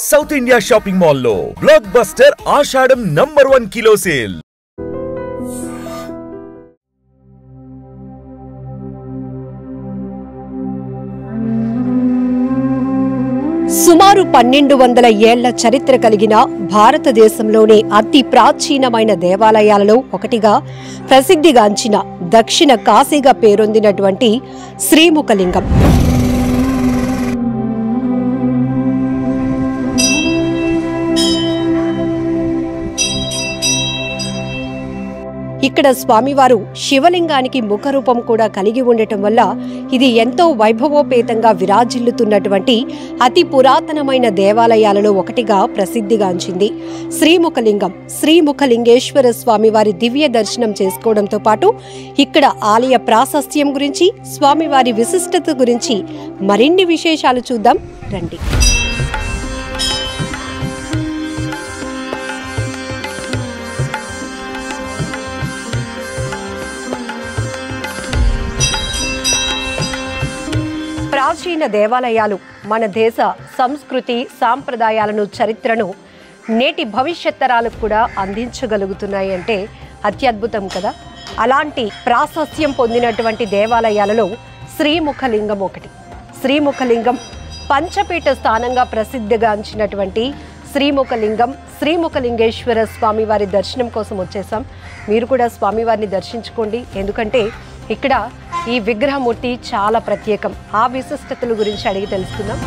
South India shopping mall లో block buster ఆషాఢం number 1 kilo sale. సుమారు 1200 ఏళ్ల చరిత్ర కలిగిన భారతదేశంలోనే అతి ప్రాచీనమైన దేవాలయాలలో ఒకటిగా ప్రసిద్ధిగాంచిన దక్షిణ కాశీగా పేరొందినటువంటి శ్రీముఖలింగం. ఇక్కడ స్వామివారు శివలింగానికి ముఖరూపం కూడా కలిగి ఉండటం వల్ల ఇది ఎంతో వైభవోపేతంగా విరాజిల్లుతున్నటువంటి అతి పురాతనమైన దేవాలయాలలో ఒకటిగా ప్రసిద్ధిగాంచింది. శ్రీముఖలింగం శ్రీముఖలింగేశ్వర స్వామివారి దివ్య దర్శనం చేసుకోవడంతో పాటు ఇక్కడ ఆలయ ప్రాశస్త్యం గురించి, స్వామివారి విశిష్టత గురించి మరిన్ని విశేషాలు చూద్దాం రండి. ప్రాచీన దేవాలయాలు మన దేశ సంస్కృతి, సాంప్రదాయాలను, చరిత్రను నేటి భవిష్యత్ తరాలకు కూడా అందించగలుగుతున్నాయి అంటే అత్యద్భుతం కదా. అలాంటి ప్రాశస్త్యం పొందినటువంటి దేవాలయాలలో శ్రీముఖలింగం ఒకటి. శ్రీముఖలింగం పంచపీఠ స్థానంగా ప్రసిద్ధిగాంచినటువంటి శ్రీముఖలింగం, శ్రీముఖలింగేశ్వర స్వామివారి దర్శనం కోసం వచ్చేసాం. మీరు కూడా స్వామివారిని దర్శించుకోండి. ఎందుకంటే ఇక్కడ ఈ విగ్రహమూర్తి చాలా ప్రత్యేకం. ఆ విశిష్టతల గురించి అడిగి తెలుసుకుందాం.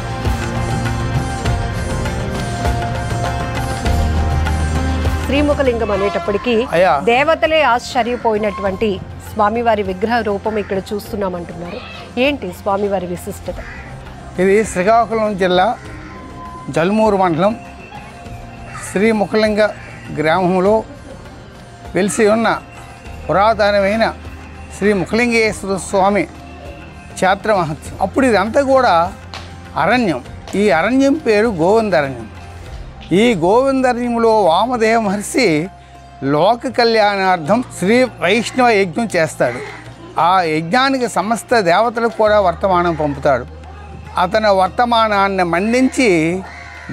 శ్రీముఖలింగం అనేటప్పటికీ దేవతలే ఆశ్చర్యపోయినటువంటి స్వామివారి విగ్రహ రూపం ఇక్కడ చూస్తున్నామంటున్నారు. ఏంటి స్వామివారి విశిష్టత? ఇది శ్రీకాకుళం జిల్లా జల్మూరు మండలం శ్రీముఖలింగ గ్రామంలో వెలిసి ఉన్న పురాతనమైన శ్రీ ముఖలింగేశ్వర స్వామి క్షేత్ర మహత్యం. అప్పుడు ఇదంతా కూడా అరణ్యం. ఈ అరణ్యం పేరు గోవిందరణ్యం. ఈ గోవిందరణ్యంలో వామదేవ మహర్షి లోక కళ్యాణార్థం శ్రీ వైష్ణవ యజ్ఞం చేస్తాడు. ఆ యజ్ఞానికి సమస్త దేవతలకు కూడా వర్తమానం పంపుతాడు. అతని వర్తమానాన్ని మన్నించి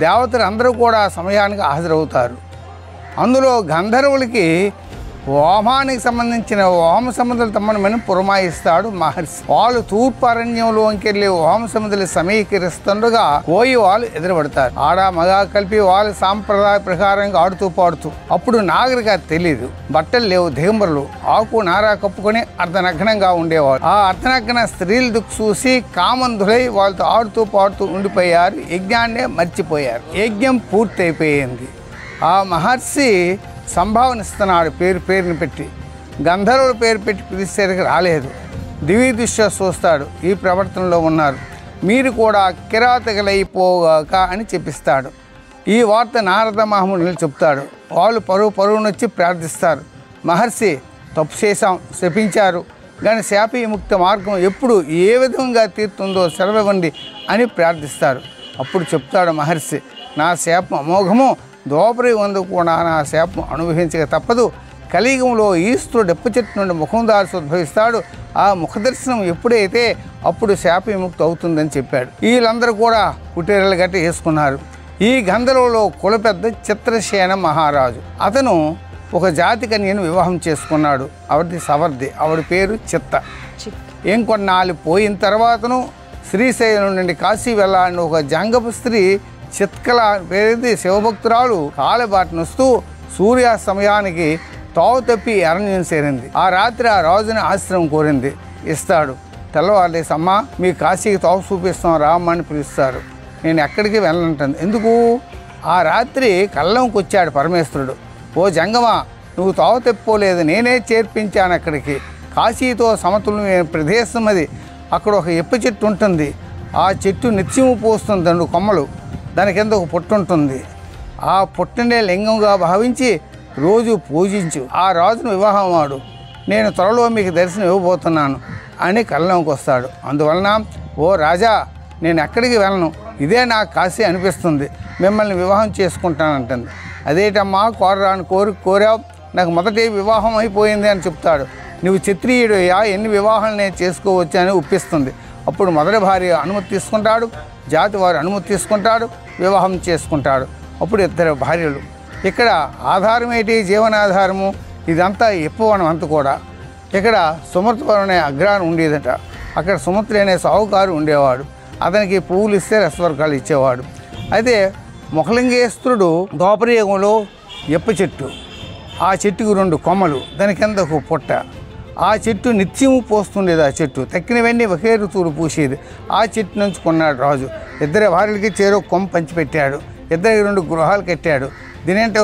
దేవతలు అందరూ కూడా సమయానికి హాజరవుతారు. అందులో గంధర్వులకి హోమానికి సంబంధించిన హోమ సముద్రులు తమ్మని పురమాయిస్తాడు మహర్షి. వాళ్ళు తూర్పు అరణ్యంలోకి వెళ్ళి హోమ సముద్రులు సమీకరిస్తుండగా కోయి వాళ్ళు ఎదురుపడతారు. ఆడ మగ కలిపి వాళ్ళు సాంప్రదాయ ప్రకారంగా ఆడుతూ పాడుతూ. అప్పుడు నాగరిక తెలియదు, బట్టలు లేవు, దిగంబరులు ఆకు నారా కప్పుకొని అర్ధనగ్నంగా ఉండేవాళ్ళు. ఆ అర్ధనగ్న స్త్రీలు దుక్కు చూసి కామంధులై వాళ్ళతో ఆడుతూ పాడుతూ ఉండిపోయారు. యజ్ఞాన్నే మర్చిపోయారు. యజ్ఞం పూర్తయిపోయింది. ఆ మహర్షి సంభావన ఇస్తున్నాడు, పేరుని పెట్టి. గంధర్వుల పేరు పెట్టి పిలిచేసరికి రాలేదు. దివ్య దృష్ట్యా చూస్తాడు, ఈ ప్రవర్తనలో ఉన్నారు, మీరు కూడా కిరాతకులైపోగాక అని చెప్పిస్తాడు. ఈ వార్త నారద మహామునులు చెప్తాడు. వాళ్ళు పరువునొచ్చి ప్రార్థిస్తారు. మహర్షి తప్పు చేశాం, శపించారు, కానీ శాప విముక్త మార్గం ఎప్పుడు ఏ విధంగా తీరుతుందో సెలవివ్వండి అని ప్రార్థిస్తారు. అప్పుడు చెప్తాడు మహర్షి, నా శాపం అమోఘము, దోపరి వందు కూడా నా శాపం అనుభవించక తప్పదు. కలియుగంలో ఈశ్వరుడు డెప్ప చెట్టు నుండి ముఖం దాల్సి ఉద్భవిస్తాడు. ఆ ముఖదర్శనం ఎప్పుడైతే అప్పుడు శాప విముక్తి అవుతుందని చెప్పాడు. వీళ్ళందరూ కూడా కుటీరలు గట్టి వేసుకున్నారు. ఈ గంధర్వులో కుల పెద్ద చిత్రసేన మహారాజు. అతను ఒక జాతి కన్యను వివాహం చేసుకున్నాడు. ఆవిడది సవర్ది, ఆవిడ పేరు చిత్త. ఇంకొన్నాళ్ళు పోయిన తర్వాతను శ్రీశైలం నుండి కాశీ వెళ్ళాలని ఒక జంగపు స్త్రీ చిత్కల పేరుది శివభక్తురాలు కాలబాటనొస్తూ సూర్యాస్తమయానికి తావు తప్పి అరణ్యం చేరింది. ఆ రాత్రి ఆ రాజుని ఆశ్రమం కోరింది. ఇస్తాడు. తెల్లవారులేసి, అమ్మ మీ కాశీకి తావు చూపిస్తాం రామ్మని పిలుస్తారు. నేను ఎక్కడికి వెళ్ళనంటుంది. ఎందుకు? ఆ రాత్రి కళ్ళంకి వచ్చాడు పరమేశ్వరుడు. ఓ జంగమా, నువ్వు తావు తెప్పుకోలేదు, నేనే చేర్పించాను అక్కడికి. కాశీతో సమతుల్యమైన ప్రదేశం అది. అక్కడ ఒక ఎప్ప చెట్టు ఉంటుంది. ఆ చెట్టు నిత్యము పోస్తుంది 2 కొమ్మలు. దాని కింద ఒక పుట్టు ఉంటుంది. ఆ పుట్టనే లింగంగా భావించి రోజు పూజించు. ఆ రాజును వివాహం వాడు. నేను త్వరలో మీకు దర్శనం ఇవ్వబోతున్నాను అని కళ్ళంకి వస్తాడు. అందువలన, ఓ రాజా, నేను ఎక్కడికి వెళ్ళను, ఇదే నాకు కాశీ అనిపిస్తుంది, మిమ్మల్ని వివాహం చేసుకుంటానంటుంది. అదేటమ్మా కోరరాని కోరావు, నాకు మొదటి వివాహం అయిపోయింది అని చెప్తాడు. నువ్వు క్షత్రియుడయ్యా, ఎన్ని వివాహాలు నేను చేసుకోవచ్చు అని ఒప్పిస్తుంది. అప్పుడు మొదటి భార్య అనుమతి తీసుకుంటాడు, జాతి వారు అనుమతి తీసుకుంటాడు, వివాహం చేసుకుంటాడు. అప్పుడు ఇద్దరు భార్యలు. ఇక్కడ ఆధారం ఏంటి? జీవనాధారము. ఇదంతా ఎప్పువనం అంత కూడా. ఇక్కడ సుమృతవరం అనే అగ్రహారం ఉండేదట. అక్కడ సుమృతుడు అనే సాహుకారు ఉండేవాడు. అతనికి పువ్వులు ఇస్తే రసవర్గాలు ఇచ్చేవాడు. అయితే మొకలింగేశ్వరుడు ద్వాపరయుగంలో ఎప్ప చెట్టు, ఆ చెట్టుకు 2 కొమ్మలు, దాని కింద ఒక పుట్ట. ఆ చెట్టు నిత్యము పోస్తుండేది. ఆ చెట్టు తక్కినవన్నీ ఒకే ఋతువులు పూసేది. ఆ చెట్టు నుంచి కొన్నాడు రాజు. ఇద్దరి భార్యలకి చేరో కొమ్మ పంచిపెట్టాడు. ఇద్దరికి 2 గృహాలు కట్టాడు. దినంటే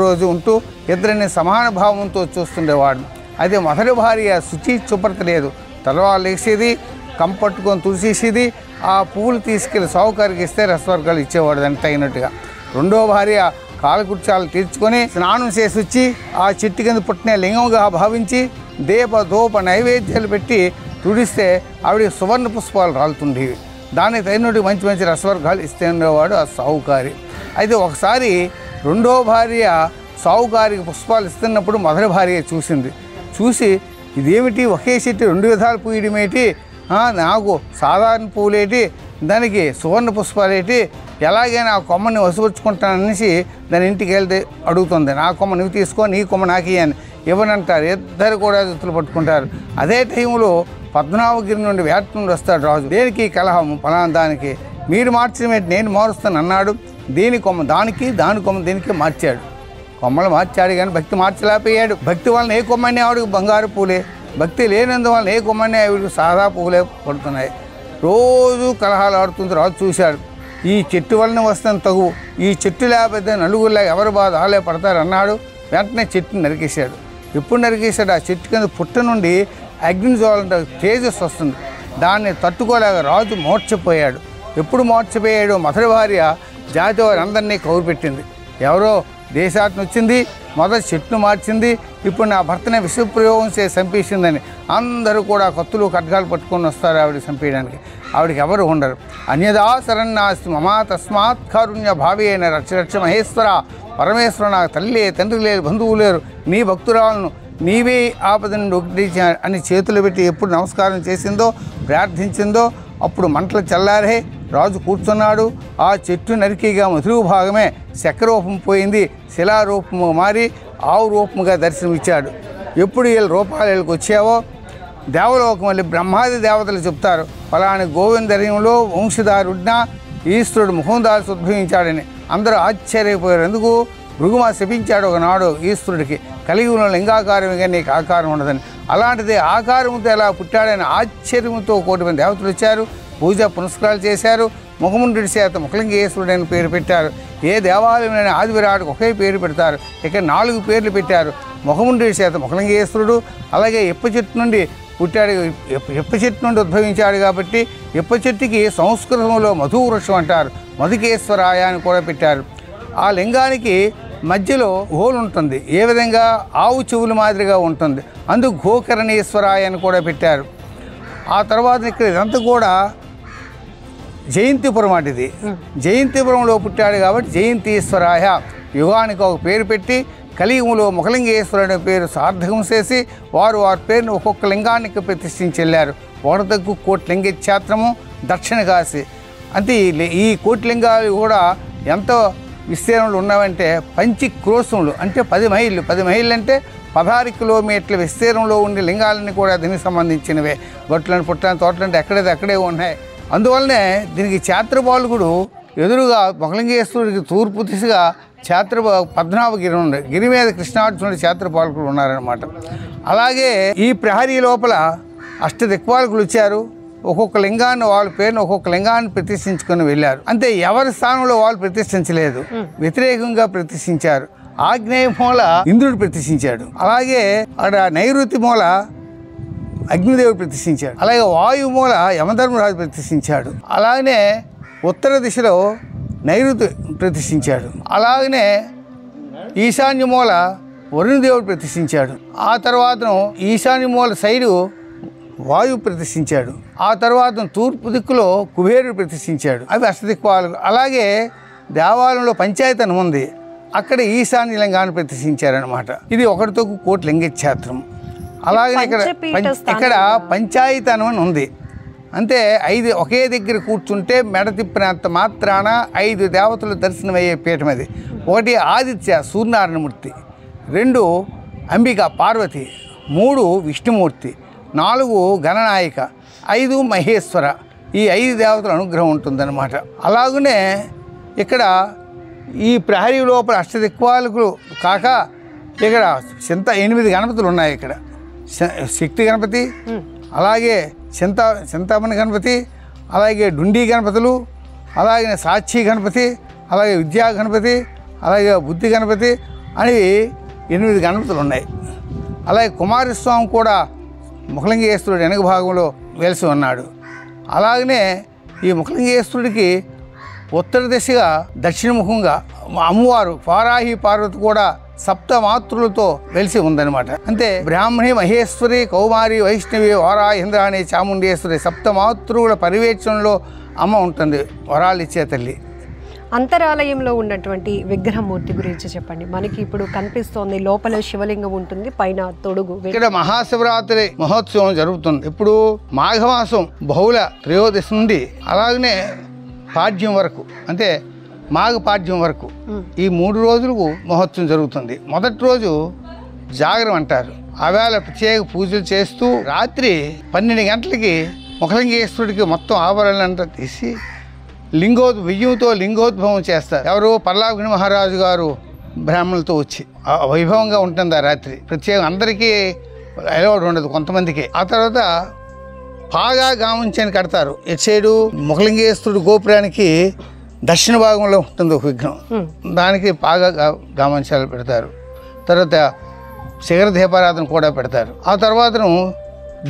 రోజు ఉంటూ ఇద్దరిని సమాన భావంతో చూస్తుండేవాడు. అయితే మొదటి భార్య శుచి శుభ్రత లేదు. తలవాళ్ళు వేసేది, కంపట్టుకొని తుడిసేసేది. ఆ పువ్వులు తీసుకెళ్ళి సావుకారికి ఇస్తే రసవర్గాలు ఇచ్చేవాడు దానికి తగినట్టుగా. రెండో భార్య కాలకృత్యాలు తీర్చుకొని స్నానం చేసి వచ్చి ఆ చెట్టు కింద పుట్టిన లింగంగా భావించి దీప ధూప నైవేద్యాలు పెట్టి తుడిస్తే ఆవిడ సువర్ణ పుష్పాలు రాలుతుండేవి. దానికి తగినట్టు మంచి మంచి రసవర్గాలు ఇస్తే ఉండేవాడు ఆ సావుకారి. అయితే ఒకసారి రెండో భార్య సావుకారికి పుష్పాలు ఇస్తున్నప్పుడు మొదటి భార్య చూసి ఇదేమిటి, ఒకే చెట్టు 2 విధాలు పూయడమేటి, నాకు సాధారణ పువ్వులేటి, దానికి సువర్ణ పుష్పాలేటి, ఎలాగైనా ఆ కొమ్మని వసూర్చుకుంటాననేసి దాని ఇంటికి వెళ్తే అడుగుతుంది. నా కొమ్మ నువ్వు తీసుకో, నీ కొమ్మ నాకు అని ఇవ్వనంటారు. ఇద్దరు కూడా జుత్తులు పట్టుకుంటారు. అదే టైంలో పద్మనాభగిరి నుండి వేట నుండి వస్తాడు రాజు. దేనికి కలహం? ఫలానా దానికి మీరు మార్చడమేంటి, నేను మారుస్తాను అన్నాడు. దీని కొమ్మ దానికి, దాని కొమ్మ దీనికి మార్చాడు. కొమ్మలు మార్చాడు కానీ భక్తి మార్చలేకపోయాడు. భక్తి వలన ఏ కొమ్మని ఆవిడకి బంగారు పూలే, భక్తి లేనందువలన ఏ కొమ్మని ఆవిడకి సాదా పువ్వులే పడుతున్నాయి. రోజు కలహాలు ఆడుతుంది. రాజు చూశాడు, ఈ చెట్టు వలన వస్తాను తగు, ఈ చెట్టు లేకపోతే నలుగురిలా ఎవరు బాధ ఆలే పడతారు అన్నాడు. వెంటనే చెట్టుని నరికేశాడు. ఎప్పుడు నరికేశాడు? ఆ చెట్టు కింద పుట్ట నుండి అగ్ని జ్వాలంటే తేజస్సు వస్తుంది. దాన్ని తట్టుకోలేక రాజు మోర్చపోయాడు. ఎప్పుడు మోర్చపోయాడు? మొదటి భార్య జాతి వారి అందరినీ కౌరు పెట్టింది. ఎవరో దేశాటన వచ్చింది, మొదటి చెట్టును మార్చింది, ఇప్పుడు నా భర్తనే విషప్రయోగం చేసి చంపేసిందని అందరూ కూడా కత్తులు ఖడ్గాలు పట్టుకొని వస్తారు ఆవిడ చంపేయడానికి. ఆవిడకి ఎవరు ఉండరు. అన్యదా శరణ్యాస్తి మమా తస్మాత్ కారుణ్య భావి అయిన రక్ష మహేశ్వర పరమేశ్వర, నాకు తల్లి తండ్రి లేరు, బంధువులు లేరు, నీ భక్తురాలను నీవే ఆపద నుండి ఒకటి అని చేతులు పెట్టి ఎప్పుడు నమస్కారం చేసిందో, ప్రార్థించిందో అప్పుడు మంటలు చల్లారే. రాజు కూర్చున్నాడు. ఆ చెట్టు నరికిగా మధురు భాగమే శక్రరూపం పోయింది, శిలారూపము మారి ఆవు రూపముగా దర్శనమిచ్చాడు. ఎప్పుడు వీళ్ళ రూపాలు వీళ్ళకి వచ్చావో దేవలోకం వెళ్ళి బ్రహ్మాది దేవతలు చెప్తారు, ఫలాని గోవిందర్యంలో వంశధారుడిన ఈశ్వరుడు ముఖం దాల్చి ఉద్భవించాడని. అందరూ ఆశ్చర్యపోయారు. ఎందుకు? భృగుమా శపించాడు ఒకనాడు ఈశ్వరుడికి, కలిగి ఉన్న లింగాకారమే నీకు ఆకారం ఉండదని. అలాంటిది ఆకారంతో ఎలా పుట్టాడని ఆశ్చర్యంతో 1,000 మంది దేవతలు వచ్చారు. పూజ పునస్కారాలు చేశారు. ముఖముండ్రుడి చేత ముఖలింగేశ్వరుడు అని పేరు పెట్టారు. ఏ దేవాలయంలోని ఆది విరాటుకు ఒకే పేరు పెడతారు. ఇక్కడ 4 పేర్లు పెట్టారు. ముఖముండ్రుడి చేత ముఖలింగేశ్వరుడు, అలాగే ఎప్ప చెట్టు నుండి పుట్టాడు, ఎప్ప చెట్టు నుండి ఉద్భవించాడు కాబట్టి ఎప్ప చెట్టుకి సంస్కృతంలో మధువృక్షం అంటారు. మధుకేశ్వరాయ అని కూడా పెట్టారు. ఆ లింగానికి మధ్యలో హోల్ ఉంటుంది. ఏ విధంగా? ఆవు చెవుల మాదిరిగా ఉంటుంది. అందుకు గోకర్ణేశ్వరాయ అని కూడా పెట్టారు. ఆ తర్వాత ఇక్కడ ఇదంతా కూడా జయంతిపురం అటుది. జయంతిపురంలో పుట్టాడు కాబట్టి జయంతీశ్వరాయ. యుగానికి ఒక పేరు పెట్టి కలియుగంలో ముఖలింగేశ్వరుడు పేరు సార్థకం చేసి వారి పేరును ఒక్కొక్క లింగానికి ప్రతిష్ఠించి వెళ్ళారు. ఒకటకు కోట్లింగ క్షేత్రము, దక్షిణ కాశీ. అంతే. ఈ కోట్లింగాలు కూడా ఎంతో విస్తీర్ణంలో ఉన్నామంటే 5 క్రోశములు అంటే 10 మైళ్ళు. 10 మైళ్ళు అంటే 16 కిలోమీటర్ల విస్తీర్ణంలో ఉండే లింగాలన్నీ కూడా దీనికి సంబంధించినవే. గొట్లని పుట్లని తోటలంటే అక్కడే ఉన్నాయి. అందువల్లనే దీనికి క్షేత్రపాలకుడు ఎదురుగా మొకలింగేశ్వరుడికి తూర్పు దిశగా పద్మనాభగిరి ఉంది. గిరి మీద కృష్ణార్జునుడి క్షేత్రపాలకుడు ఉన్నారనమాట. అలాగే ఈ ప్రహరీ లోపల అష్టదిక్పాలకులు వచ్చారు. ఒక్కొక్క లింగాన్ని వాళ్ళ పేరును ఒక్కొక్క లింగాన్ని ప్రతిష్ఠించుకొని వెళ్ళారు. అంతే. ఎవరి స్థానంలో వాళ్ళు ప్రతిష్ఠించలేదు, వ్యతిరేకంగా ప్రతిష్ఠించారు. ఆగ్నేయ మూల ఇంద్రుడు ప్రతిష్ఠించాడు. అలాగే అక్కడ నైరుతి మూల అగ్నిదేవుడు ప్రతిష్ఠించాడు. అలాగే వాయు మూల యమధర్మరాజు ప్రతిష్ఠించాడు. అలాగనే ఉత్తర దిశలో నైరుతి ప్రతిష్ఠించాడు. అలాగనే ఈశాన్య మూల వరుణదేవుడు ప్రతిష్ఠించాడు. ఆ తర్వాతను ఈశాన్య మూల సైడు వాయువు ప్రతిష్ఠించాడు. ఆ తర్వాత తూర్పు దిక్కులో కుబేరుడు ప్రతిష్ఠించాడు. అవి అష్టదిక్పాలకులు. అలాగే దేవాలయంలో పంచాయతనం ఉంది, అక్కడ ఈశాన్య లింగాన్ని ప్రతిష్ఠించారనమాట. ఇది 1 కోటి లింగ క్షేత్రం. అలాగే ఇక్కడ పంచాయతనం అని ఉంది. అంతే 5 ఒకే దగ్గర కూర్చుంటే మెడ తిప్పినంత మాత్రాన 5 దేవతలు దర్శనమయ్యే పీఠం అది. 1 ఆదిత్య సూర్యనారాయణమూర్తి, 2 అంబిక పార్వతి, 3 విష్ణుమూర్తి, 4 గణనాయిక, 5 మహేశ్వర. ఈ 5 దేవతల అనుగ్రహం ఉంటుందన్నమాట. అలాగనే ఇక్కడ ఈ ప్రహరీ లోపల అష్టదిక్పాలకులు కాక ఇక్కడ 8 గణపతులు ఉన్నాయి. ఇక్కడ శక్తి గణపతి, అలాగే చింతామణి గణపతి, అలాగే డుండి గణపతులు, అలాగే సాక్షి గణపతి, అలాగే విద్యా గణపతి, అలాగే బుద్ధి గణపతి అని 8 గణపతులు ఉన్నాయి. అలాగే కుమారస్వామి కూడా ముఖలింగేశ్వరుడు వెనక భాగంలో వెలిసి ఉన్నాడు. అలాగనే ఈ ముఖలింగేశ్వరుడికి ఉత్తర దిశగా దక్షిణముఖంగా అమ్మవారు వారాహి పార్వతి కూడా సప్తమాతృలతో వెలిసి ఉందన్నమాట. అంటే బ్రాహ్మణి, మహేశ్వరి, కౌమారి, వైష్ణవి, వారాహి, ఇంద్రాణి, చాముండేశ్వరి సప్తమాతృల పర్యవేక్షణలో అమ్మ ఉంటుంది, వరాలు ఇచ్చే తల్లి. అంతరాలయంలో ఉన్నటువంటి విగ్రహమూర్తి గురించి చెప్పండి. మనకి ఇప్పుడు కనిపిస్తోంది, లోపల శివలింగం ఉంటుంది, పైన తొడుగు. ఇక్కడ మహాశివరాత్రి మహోత్సవం జరుగుతుంది. ఇప్పుడు మాఘమాసం బహుళ త్రయోదశి నుండి అలాగనే పాడ్యం వరకు, అంటే మాఘ పాడ్యం వరకు ఈ 3 రోజులకు మహోత్సవం జరుగుతుంది. మొదటి రోజు జాగరం అంటారు. ఆవేళ ప్రత్యేక పూజలు చేస్తూ రాత్రి 12 గంటలకి ముఖలింగేశ్వరుడికి మొత్తం ఆభరణలంతా తీసి బియ్యంతో లింగోద్భవం చేస్తారు. ఎవరు? పల్లాభిని మహారాజు గారు బ్రాహ్మణులతో వచ్చి వైభవంగా ఉంటుంది ఆ రాత్రి. ప్రత్యేకం అందరికీ అలవాటు ఉండదు, కొంతమందికి. ఆ తర్వాత పాగా గామంచని కడతారు. ఎటు సైడు ముఖలింగేశ్వరుడు గోపురానికి దక్షిణ భాగంలో ఉంటుంది ఒక విగ్రహం, దానికి పాగా గామంచాలు పెడతారు. తర్వాత శిఖర దీపారాధన కూడా పెడతారు. ఆ తర్వాతను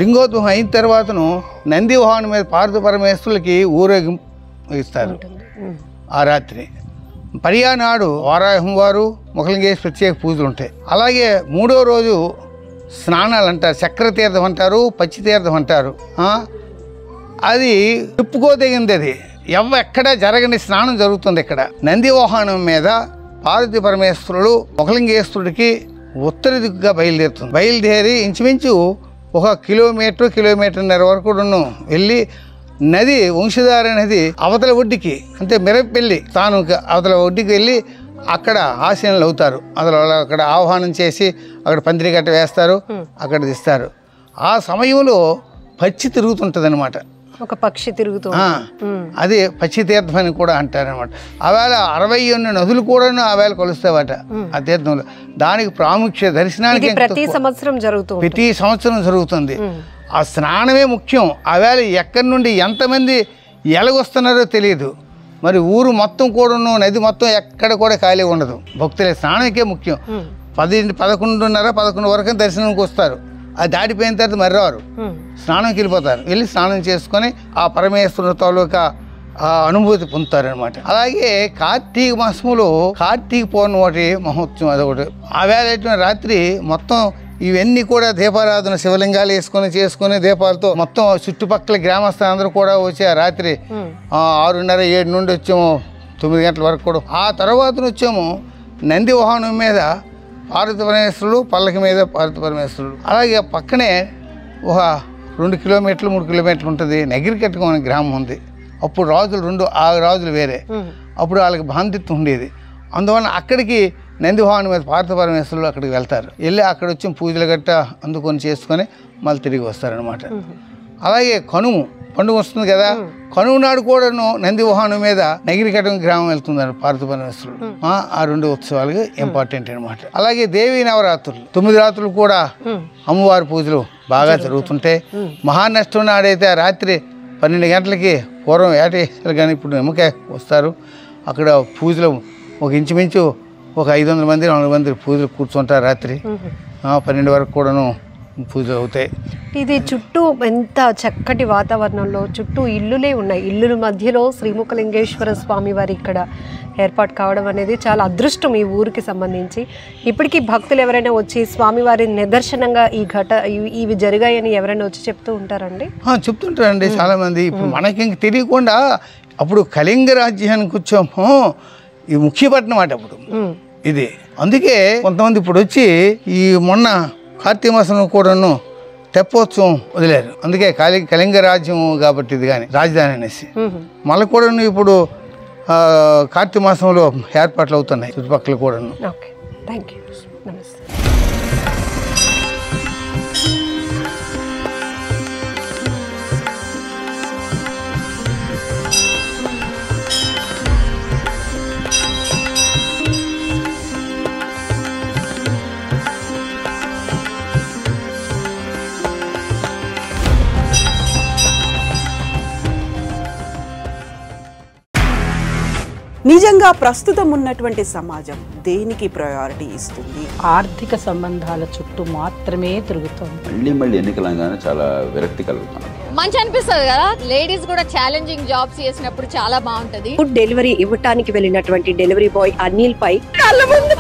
లింగోద్భవం అయిన తర్వాతను నంది వాహనం మీద పార్వతీ పరమేశ్వరులకి ఊరేగింపు ఇస్తారు ఆ రాత్రి. పర్యానాడు వారాహం వారు ముఖలింగేశ్వర ప్రత్యేక పూజలు ఉంటాయి. అలాగే 3వ రోజు స్నానాలు అంటారు. చక్రతీర్థం అంటారు, పచ్చితీర్థం అంటారు. అది తిప్పుకోదగింది. అది ఎక్కడ జరగని స్నానం జరుగుతుంది. ఇక్కడ నంది వాహనం మీద పార్వతీ పరమేశ్వరుడు ముఖలింగేశ్వరుడికి ఉత్తర దిక్కుగా బయలుదేరి ఇంచుమించు 1 కిలోమీటర్న్నర వరకు వెళ్ళి నది వంశధార నది అవతల ఒడ్డుకి, అంటే మిరపల్లి తాను అవతల ఒడ్డుకి వెళ్ళి అక్కడ ఆశీనులు అవుతారు. అక్కడ ఆహ్వానం చేసి అక్కడ పందిరి గట్ట వేస్తారు, అక్కడ తీస్తారు. ఆ సమయంలో పచ్చి తిరుగుతుంటుంది అనమాట. ఒక పక్షి తిరుగుతూ అది పచ్చి తీర్థం అని కూడా అంటారనమాట. ఆవేళ 61 నదులు కూడా ఆవేళ కొలుస్తావట ఆ తీర్థంలో. దానికి ప్రాముఖ్యత దర్శనానికి ప్రతి సంవత్సరం జరుగుతుంది. ఆ స్నానమే ముఖ్యం. ఆవేళ ఎక్కడి నుండి ఎంతమంది ఎలాగొస్తున్నారో తెలియదు. మరి ఊరు మొత్తం కూడా నది మొత్తం ఎక్కడ కూడా ఖాళీ ఉండదు. భక్తుల స్నానానికే ముఖ్యం. 11:30 వరకు దర్శనానికి వస్తారు. అది దాటిపోయిన తర్వాత మరి రారు, స్నానంకి వెళ్ళిపోతారు. వెళ్ళి స్నానం చేసుకొని ఆ పరమేశ్వరుని తాలూకా అనుభూతి పొందుతారనమాట. అలాగే కార్తీక మాసంలో కార్తీక పౌర్ణమి మహోత్సవం అదొకటి. ఆవేళ రాత్రి మొత్తం ఇవన్నీ కూడా దీపారాధన శివలింగాలు చేసుకుని దీపాలతో మొత్తం చుట్టుపక్కల గ్రామస్తులందరూ కూడా వచ్చి ఆ రాత్రి 6:30, 7 నుండి వచ్చాము 9 గంటల వరకు కూడా. ఆ తర్వాత వచ్చాము నంది వాహనం మీద పార్వతీ పరమేశ్వరుడు, పల్లకి మీద పార్వతీ పరమేశ్వరుడు. అలాగే పక్కనే ఒక 2 కిలోమీటర్లు 3 కిలోమీటర్లు ఉంటుంది నగిరికట్టకం అనే గ్రామం ఉంది. అప్పుడు రాజులు ఆ రాజులు వేరే, అప్పుడు వాళ్ళకి బాంధిత్వం ఉండేది. అందువల్ల అక్కడికి నంది వాహనం మీద పార్వతీ పరమేశ్వరులు అక్కడికి వెళ్తారు. వెళ్ళి అక్కడ వచ్చి పూజలు గట్ట అందుకొని చేసుకొని మళ్ళీ తిరిగి వస్తారనమాట. అలాగే కనుము పండుగ వస్తుంది కదా, కనుమ నాడు కూడాను నంది వాహనం మీద నగిరికట్టం గ్రామం వెళ్తున్నారు పార్వతీ పరమేశ్వరుడు. ఆ 2 ఉత్సవాలుగా ఇంపార్టెంట్ అనమాట. అలాగే దేవీ నవరాత్రులు 9 రాత్రులు కూడా అమ్మవారి పూజలు బాగా జరుగుతుంటాయి. మహానష్టం నాడైతే రాత్రి 12 గంటలకి పూర్వం ఏటేసారు కానీ ఇప్పుడు నిమ్మకాయ వస్తారు. అక్కడ పూజలు ఒక ఇంచుమించు ఒక 500 మంది 400 మంది పూజలు కూర్చుంటారు. రాత్రి 12 వరకు కూడాను పూజలు అవుతాయి. ఇది చుట్టూ ఎంత చక్కటి వాతావరణంలో చుట్టూ ఇల్లులే ఉన్నాయి. ఇల్లుల మధ్యలో శ్రీముఖలింగేశ్వర స్వామి వారి ఇక్కడ ఏర్పాటు కావడం అనేది చాలా అదృష్టం ఈ ఊరికి సంబంధించి. ఇప్పటికీ భక్తులు ఎవరైనా వచ్చి స్వామివారి నిదర్శనంగా ఇవి జరిగాయని ఎవరైనా వచ్చి చెప్తూ ఉంటారండి? చెప్తుంటారండి చాలామంది. ఇప్పుడు మనకి ఇంక తెలియకుండా అప్పుడు కళింగ రాజ్యానికి వచ్చాము, ఈ ముఖ్యపట్నం అట అప్పుడు ఇది. అందుకే కొంతమంది ఇప్పుడు వచ్చి ఈ మొన్న కార్తీక మాసంలో కూడాను తెప్పోత్సవం వదిలేరు. అందుకే కళింగ రాజ్యం కాబట్టి ఇది కానీ రాజధాని అనేసి. మళ్ళీ కూడా ఇప్పుడు కార్తీక మాసంలో ఏర్పాట్లు అవుతున్నాయి చుట్టుపక్కల కూడా. ఓకే, థ్యాంక్ యూ, నమస్తే. నిజంగా ప్రస్తుతం ఉన్నటువంటి సమాజం దేనికి ప్రయారిటీ ఇస్తుంది? ఆర్థిక సంబంధాల చుట్టూ మాత్రమే తిరుగుతుంది. మళ్ళీ ఎన్నికలంగానే చాలా విరక్తి కలుగుతుంది. మంచి అనిపిస్తుంది కదా, లేడీస్ కూడా ఛాలెంజింగ్ జాబ్స్ చేసినప్పుడు చాలా బాగుంటది. ఫుడ్ డెలివరీ ఇవ్వటానికి వెళ్ళినటువంటి డెలివరీ బాయ్ అనిల్ పై కళ్ళ ముందు